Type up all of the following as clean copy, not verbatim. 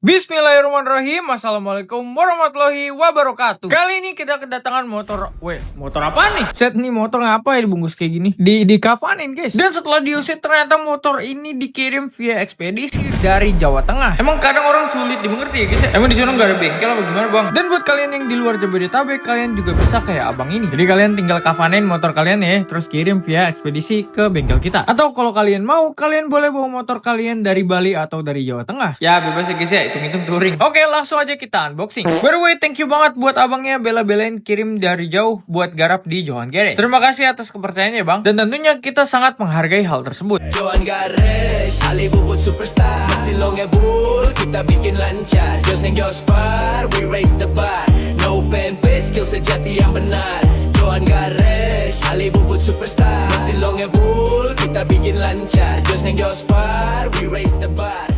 Bismillahirrahmanirrahim. Assalamualaikum warahmatullahi wabarakatuh. Kali ini kita kedatangan motor. Motor apa nih? Set nih motor ngapa ya dibungkus kayak gini? Dikafanin guys. Dan setelah diusir ternyata motor ini dikirim via ekspedisi dari Jawa Tengah. Emang kadang orang sulit dimengerti ya guys ya. Emang di sana nggak ada bengkel apa gimana bang? Dan buat kalian yang di luar Jabodetabek, kalian juga bisa kayak abang ini. Jadi kalian tinggal kafanin motor kalian ya, terus kirim via ekspedisi ke bengkel kita. Atau kalau kalian mau, kalian boleh bawa motor kalian dari Bali atau dari Jawa Tengah. Ya bebas ya guys ya. Hitung touring. Oke, langsung aja kita unboxing. By the way, thank you banget buat abangnya bela-belain kirim dari jauh buat garap di Johan Garage. Terima kasih atas kepercayaannya bang. Dan tentunya kita sangat menghargai hal tersebut. Johan Garage, Ali Bubut Superstar, Silongnya Bull, kita bikin lancar. Jos yang Jospar, we raise the bar. No pempe, skill sejati yang benar. Johan Garage, Ali Bubut Superstar, Silongnya Bull, kita bikin lancar. Jos yang Jospar, we raise the bar.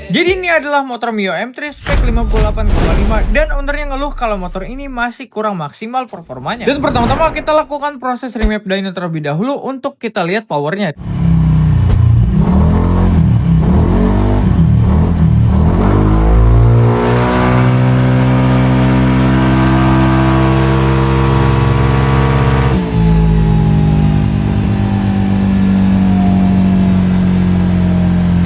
Jadi ini adalah motor Mio M3 spek 58,5 dan ownernya ngeluh kalau motor ini masih kurang maksimal performanya. Dan pertama-tama kita lakukan proses remap dyno terlebih dahulu untuk kita lihat powernya.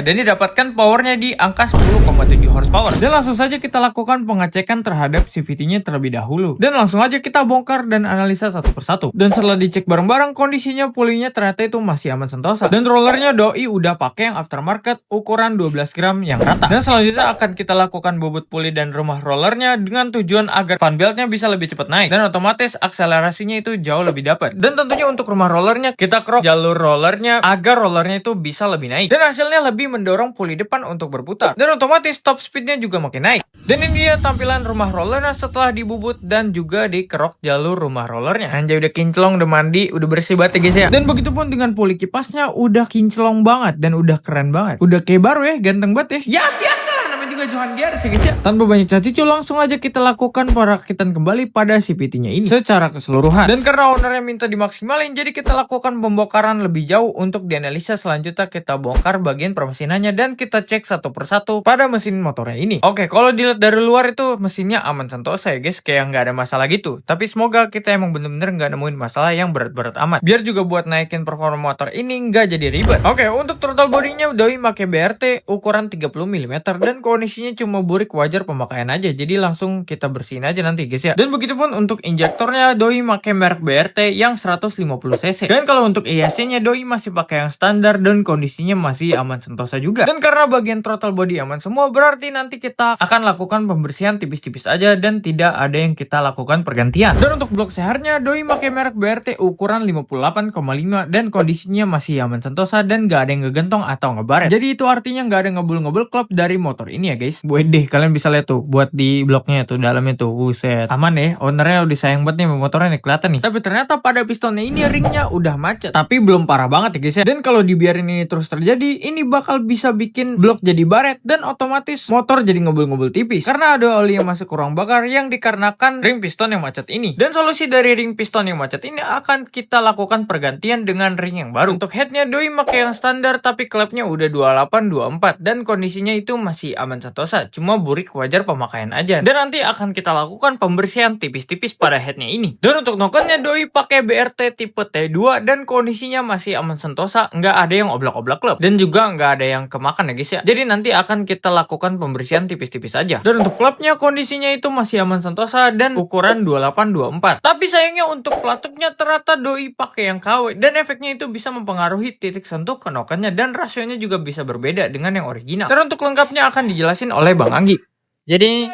Dan didapatkan powernya di angka 10,7 horsepower. Dan langsung saja kita lakukan pengecekan terhadap CVT-nya terlebih dahulu. Dan langsung aja kita bongkar dan analisa satu persatu. Dan setelah dicek bareng-bareng, kondisinya pulinya ternyata itu masih aman sentosa. Dan rollernya doi udah pakai yang aftermarket ukuran 12 gram yang rata. Dan selanjutnya akan kita lakukan bobot puli dan rumah rollernya dengan tujuan agar fan beltnya bisa lebih cepat naik. Dan otomatis akselerasinya itu jauh lebih dapat. Dan tentunya untuk rumah rollernya kita crop jalur rollernya agar rollernya itu bisa lebih naik. Dan hasilnya lebih mendorong puli depan untuk berputar. Dan otomatis top speednya juga makin naik. Dan ini dia tampilan rumah rollernya setelah dibubut dan juga dikerok jalur rumah rollernya. Anjay udah kinclong, udah mandi, udah bersih banget ya guys ya. Dan begitupun dengan puli kipasnya udah kinclong banget dan udah keren banget. Udah kayak baru ya, ganteng banget ya. Ya biasa lah, namanya juga Johan Garage ya guys ya. Tanpa banyak cacicu langsung aja kita lakukan perakitan kembali pada CVT-nya ini secara keseluruhan. Dan karena ownernya minta dimaksimalin, jadi kita lakukan pembongkaran lebih jauh untuk dianalisa. Selanjutnya kita bongkar bagian permesinannya dan kita cek satu persatu pada mesin motornya ini. Oke, kalau dilihat dari luar itu mesinnya aman sentosa ya guys, kayak nggak ada masalah gitu. Tapi semoga kita emang bener-bener nggak nemuin masalah yang berat-berat amat. Biar juga buat naikin performa motor ini nggak jadi ribet. Oke, untuk throttle bodinya doi pakai BRT ukuran 30 mm dan kondisinya cuma burik wajar pemakaian aja. Jadi langsung kita bersihin aja nanti guys ya. Dan begitupun untuk injektornya doi pakai merek BRT yang 150 cc. Dan kalau untuk IAC-nya doi masih pakai yang standar dan kondisinya masih aman sentosa juga. Dan karena bagian throttle body aman semua, berarti nanti kita akan lakukan pembersihan tipis-tipis aja dan tidak ada yang kita lakukan pergantian. Dan untuk blok seharnya doi pakai merek BRT ukuran 58,5 dan kondisinya masih aman sentosa dan gak ada yang ngegentong atau ngebaret. Jadi itu artinya gak ada ngebul-ngebul klop dari motor ini ya guys. Buat deh, kalian bisa lihat tuh buat di bloknya tuh dalamnya tuh, buset. Aman ya, ownernya udah sayang banget nih motornya nih, kelihatan nih. Tapi ternyata pada pistonnya ini ringnya udah macet. Tapi belum parah banget ya guys ya. Dan kalau dibiarin ini terus terjadi, ini bakal bisa bikin blok jadi baret dan otomatis motor jadi ngebul-ngebul tipis. Karena ada oli yang masuk ke ruang bakar yang dikarenakan ring piston yang macet ini. Dan solusi dari ring piston yang macet ini akan kita lakukan pergantian dengan ring yang baru. Untuk headnya doi pakai yang standar tapi klepnya udah 28-24 dan kondisinya itu masih aman sentosa. Cuma burik wajar pemakaian aja. Dan nanti akan kita lakukan pembersihan tipis-tipis pada headnya ini. Dan untuk nokennya doi pakai BRT tipe T2 dan kondisinya masih aman sentosa, nggak ada yang oblak-oblak klep dan juga nggak ada yang kemakan ya guys ya. Jadi nanti akan kita lakukan pembersihan tipis-tipis atis aja. Dan untuk klapnya kondisinya itu masih aman sentosa dan ukuran 28-24. Tapi sayangnya untuk pelatuknya ternyata doi pakai yang KW dan efeknya itu bisa mempengaruhi titik sentuh kenokannya dan rasionya juga bisa berbeda dengan yang original. Dan untuk lengkapnya akan dijelasin oleh Bang Anggi. Jadi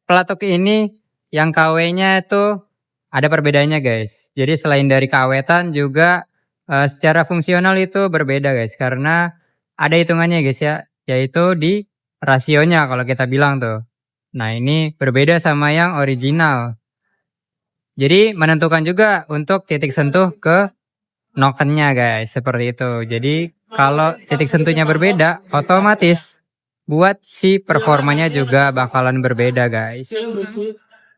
pelatuk ini yang KW-nya itu ada perbedaannya guys. Jadi selain dari kawetan juga secara fungsional itu berbeda guys. Karena ada hitungannya guys ya. Yaitu di rasionya kalau kita bilang tuh. Nah ini berbeda sama yang original. Jadi menentukan juga untuk titik sentuh ke nokennya guys. Seperti itu. Jadi kalau titik sentuhnya berbeda otomatis buat si performanya juga bakalan berbeda guys.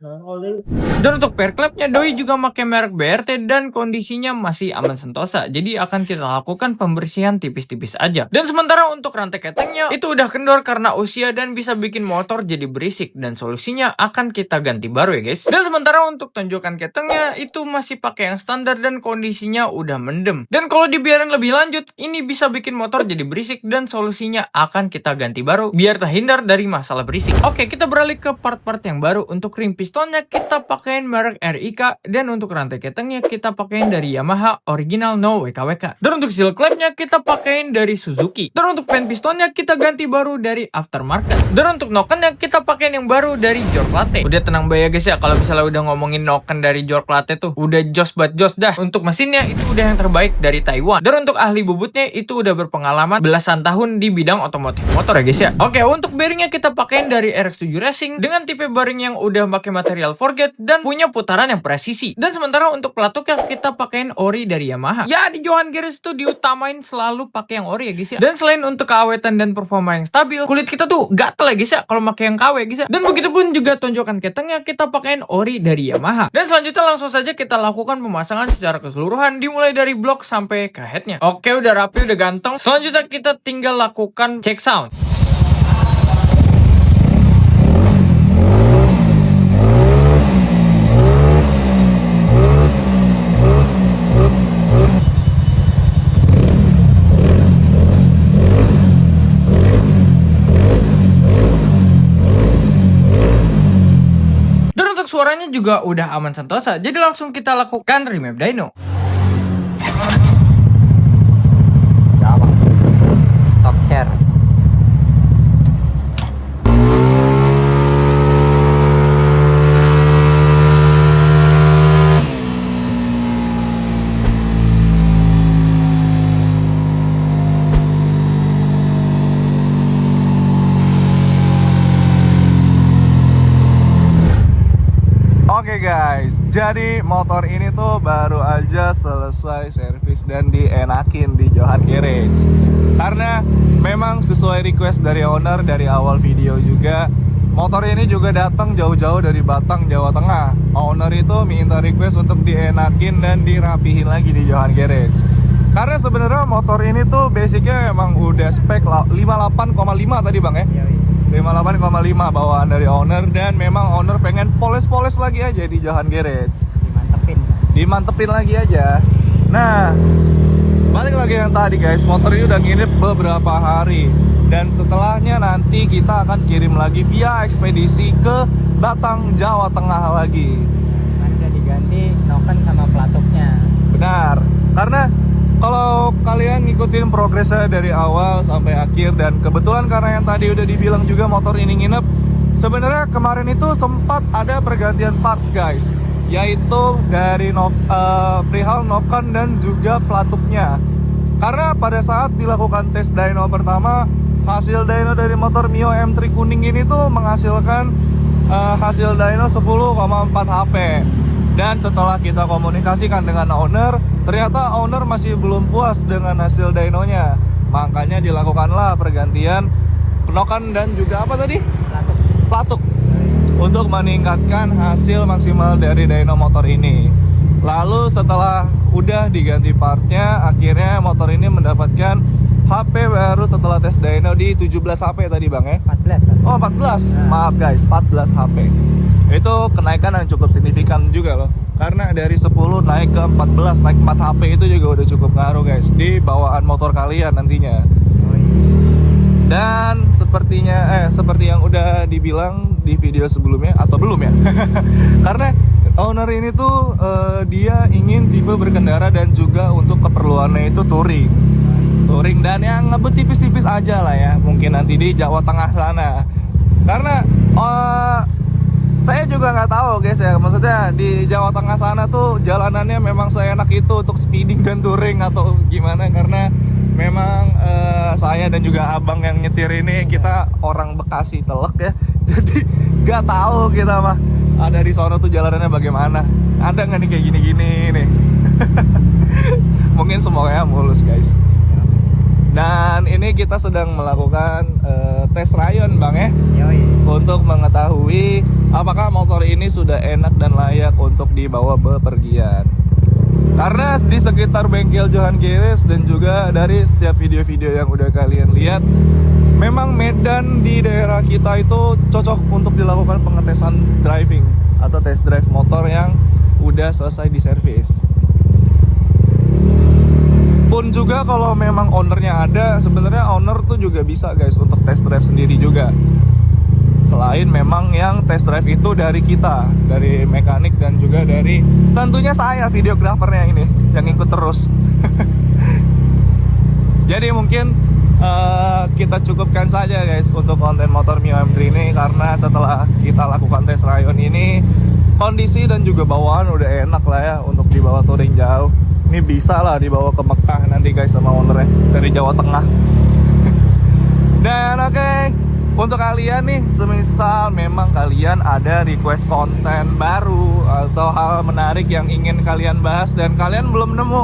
Dan untuk pair clamp-nya doi juga pakai merek BRT dan kondisinya masih aman sentosa. Jadi akan kita lakukan pembersihan tipis-tipis aja. Dan sementara untuk rantai ketengnya itu udah kendor karena usia dan bisa bikin motor jadi berisik, dan solusinya akan kita ganti baru ya guys. Dan sementara untuk tonjokan ketengnya itu masih pakai yang standar dan kondisinya udah mendem. Dan kalau dibiarin lebih lanjut ini bisa bikin motor jadi berisik, dan solusinya akan kita ganti baru biar terhindar dari masalah berisik. Oke, kita beralih ke part-part yang baru. Untuk ring pistonnya kita pakein merek RIK, dan untuk rantai ketengnya kita pakein dari Yamaha original no WKWK. Dan untuk seal clamp-nya kita pakein dari Suzuki. Dan untuk pen pistonnya kita ganti baru dari aftermarket. Dan untuk nokennya kita pakein yang baru dari York Latte. Udah tenang bay ya guys ya, kalau misalnya udah ngomongin noken dari York Latte tuh udah jos banget jos dah. Untuk mesinnya itu udah yang terbaik dari Taiwan. Dan untuk ahli bubutnya itu udah berpengalaman belasan tahun di bidang otomotif motor ya guys ya. Oke, untuk bearingnya kita pakein dari RX7 Racing dengan tipe bearing yang udah pakai material forget dan punya putaran yang presisi. Dan sementara untuk pelatuknya kita pakein ori dari Yamaha. Ya, di Johan Garage tuh diutamain selalu pakai yang ori ya guys ya. Dan selain untuk keawetan dan performa yang stabil, kulit kita tuh gatel ya guys ya kalau pakai yang KW guys ya. Dan begitupun juga tonjokan ketengnya kita pakein ori dari Yamaha. Dan selanjutnya langsung saja kita lakukan pemasangan secara keseluruhan dimulai dari blok sampai ke headnya. Oke, udah rapi, udah ganteng. Selanjutnya kita tinggal lakukan check sound. Suaranya juga udah aman sentosa, jadi langsung kita lakukan remap dyno. Top chair. Oke guys, jadi motor ini tuh baru aja selesai servis dan dienakin di Johan Garage. Karena memang sesuai request dari owner dari awal video juga, motor ini juga datang jauh-jauh dari Batang, Jawa Tengah. Owner itu minta request untuk dienakin dan dirapihin lagi di Johan Garage. Karena sebenarnya motor ini tuh basicnya emang udah spek 58,5 tadi bang ya. 58,5 bawaan dari owner, dan memang owner pengen poles-poles lagi aja di Johan Garage. Dimantepin lagi aja. Nah, balik lagi yang tadi guys, motor ini udah nginep beberapa hari, dan setelahnya nanti kita akan kirim lagi via ekspedisi ke Batang, Jawa Tengah lagi. Nanti diganti noken sama pelatuknya. Benar, karena kalau kalian ngikutin progresnya dari awal sampai akhir, dan kebetulan karena yang tadi udah dibilang juga motor ini nginep, sebenarnya kemarin itu sempat ada pergantian parts guys, yaitu dari perihal noken dan juga pelatuknya. Karena pada saat dilakukan tes dyno pertama, hasil dyno dari motor Mio M3 kuning ini tuh menghasilkan hasil dyno 10,4 HP. Dan setelah kita komunikasikan dengan owner, ternyata owner masih belum puas dengan hasil dynonya. Makanya dilakukanlah pergantian noken dan juga apa tadi? Pelatuk. Untuk meningkatkan hasil maksimal dari dyno motor ini. Lalu setelah udah diganti partnya, akhirnya motor ini mendapatkan HP baru setelah tes dyno di 17 HP tadi bang ya? 14. Oh 14, maaf guys, 14 HP. Itu kenaikan yang cukup signifikan juga loh. Karena dari 10 naik ke 14, naik 4 HP itu juga udah cukup ngaruh guys di bawaan motor kalian nantinya. Dan seperti yang udah dibilang di video sebelumnya, atau belum ya? Karena owner ini tuh dia ingin tipe berkendara dan juga untuk keperluannya itu touring dan yang ngebut tipis-tipis aja lah ya, mungkin nanti di Jawa Tengah sana. Karena saya juga nggak tahu guys ya, maksudnya di Jawa Tengah sana tuh jalanannya memang seenak itu untuk speeding dan touring atau gimana, karena memang saya dan juga abang yang nyetir ini kita orang Bekasi telek ya, jadi nggak tahu kita mah ada di sana tuh jalanannya bagaimana, ada nggak nih kayak gini-gini nih. Mungkin semuanya mulus guys. Dan ini kita sedang melakukan tes rayon bang ya. Yoi. untuk mengetahui apakah motor ini sudah enak dan layak untuk dibawa bepergian. Karena di sekitar bengkel Johan Garage dan juga dari setiap video-video yang udah kalian lihat, memang medan di daerah kita itu cocok untuk dilakukan pengetesan driving atau test drive motor yang udah selesai diservis. Pun juga kalau memang ownernya ada, sebenarnya owner tuh juga bisa guys untuk test drive sendiri juga. Selain memang yang test drive itu dari kita, dari mekanik dan juga dari tentunya saya videografernya ini yang ikut terus. Jadi mungkin kita cukupkan saja guys untuk konten motor Mio M3 ini, karena setelah kita lakukan tes rayon ini kondisi dan juga bawaan udah enak lah ya untuk dibawa touring jauh. Ini bisa lah dibawa ke Mekah nanti guys sama ownernya dari Jawa Tengah. Dan oke, untuk kalian nih, semisal memang kalian ada request konten baru atau hal menarik yang ingin kalian bahas dan kalian belum nemu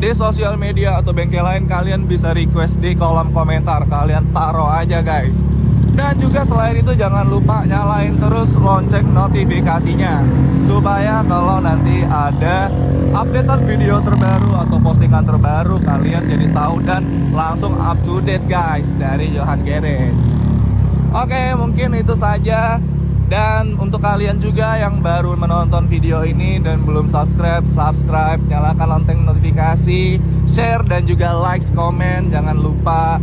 di sosial media atau bengkel lain, kalian bisa request di kolom komentar. Kalian taruh aja guys. Dan juga selain itu jangan lupa nyalain terus lonceng notifikasinya, supaya kalau nanti ada updatean video terbaru atau postingan terbaru, kalian jadi tahu dan langsung up to date guys dari Johan Garage. Oke, mungkin itu saja. Dan untuk kalian juga yang baru menonton video ini dan belum subscribe, nyalakan lonceng notifikasi, share dan juga like, komen, jangan lupa.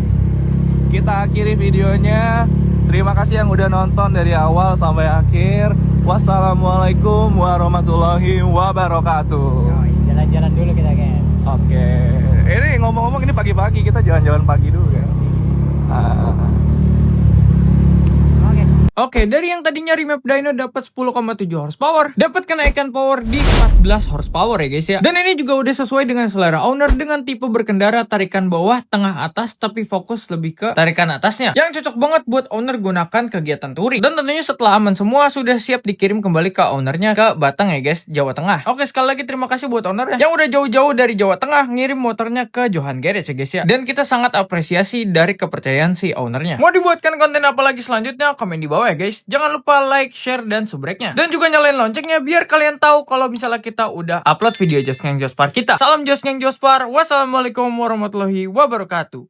Kita akhiri videonya. Terima kasih yang udah nonton dari awal sampai akhir. Wassalamualaikum warahmatullahi wabarakatuh. Jalan-jalan dulu kita guys. Oke. Ini ngomong-ngomong, ini pagi-pagi, kita jalan-jalan pagi dulu ya. Oke, dari yang tadinya remap dyno dapat 10,7 horsepower, dapat kenaikan power di 14 horsepower ya guys ya. Dan ini juga udah sesuai dengan selera owner dengan tipe berkendara tarikan bawah, tengah, atas, tapi fokus lebih ke tarikan atasnya. Yang cocok banget buat owner gunakan kegiatan touring. Dan tentunya setelah aman semua, sudah siap dikirim kembali ke ownernya ke Batang ya guys, Jawa Tengah. Oke, sekali lagi terima kasih buat owner ya, yang udah jauh-jauh dari Jawa Tengah ngirim motornya ke Johan Garage ya guys ya. Dan kita sangat apresiasi dari kepercayaan si ownernya. Mau dibuatkan konten apa lagi selanjutnya, komen di bawah ya guys. Jangan lupa like, share, dan subscribe-nya. Dan juga nyalain loncengnya biar kalian tahu kalau misalnya kita udah upload video Jos Ngeng Jospar kita. Salam Jos Ngeng Jospar. Wassalamualaikum warahmatullahi wabarakatuh.